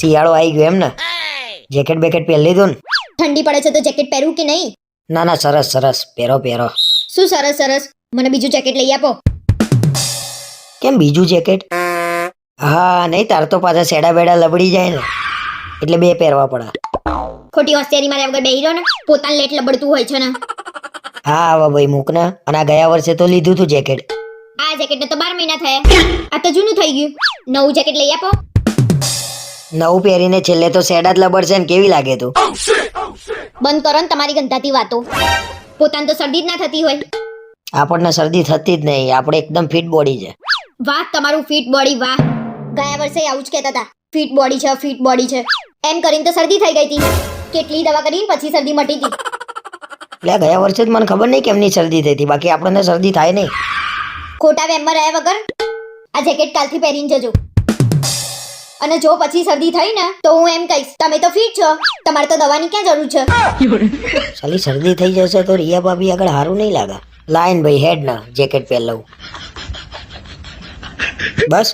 શિયાળો આવી ગયો એમ ને? જેકેટ બેકેટ પહેરી લીધું ને? ઠંડી પડે છે તો જેકેટ પહેરવું કે નહીં? ના ના, સરસ સરસ, પહેરો પહેરો. શું સરસ સરસ? મને બીજું જેકેટ લઈ આપો. કેમ બીજું જેકેટ? હા નહીં, તાર તો પાછા સેડા બેડા લબડી જાય ને, એટલે બે પહેરવા પડે. ખોટી હોશિયારી માર્યા વગર બેહી રહો ને, પોતાને લેટ લબડતું હોય છે ને. હા હવે ભાઈ મૂક ને. અને આ ગયા વર્ષે તો લીધું તું જેકેટ. આ જેકેટને તો 12 મહિના થયા, આ તો જૂનું થઈ ગયું. નવું જેકેટ લઈ આપો. નવું પહેરીને છેલ્લે તો સેડા જ લબડશે ને, કેવી લાગે તું? બંધ કરો ને તમારી ગંધાતી વાતો. પોતાને તો શરદી જ ના થતી હોય. આપણને શરદી થતી જ નહીં, આપણે એકદમ ફિટ બોડી છે. વાહ તમારું ફિટ બોડી, વાહ. ગયા વર્ષે આવું જ કહેતા હતા, ફિટ બોડી છે, ફિટ બોડી છે. એમ કરીને તો શરદી થઈ ગઈ હતી. કેટલી દવા કરીને પછી શરદી મટી હતી. એટલે ગયા વર્ષે જ મને ખબર નહીં કેમની શરદી થઈ હતી, બાકી આપણને શરદી થાય નહીં. ખોટા વેમમાં રહ્યા વગર આ જેકેટ કાલથી પહેરીને જજો. અને જો પછી શરદી થઈ ને તો હું એમ કહીશ, તમે તો ફિટ છો, તમારે તો દવાની ક્યાં જરૂર છે. સાલી શરદી થઈ જશે તો રિયા ભાભી આગળ સારું નહીં લાગે. લાઈન ભાઈ હેડ ના જેકેટ પહેર લઉં. બસ.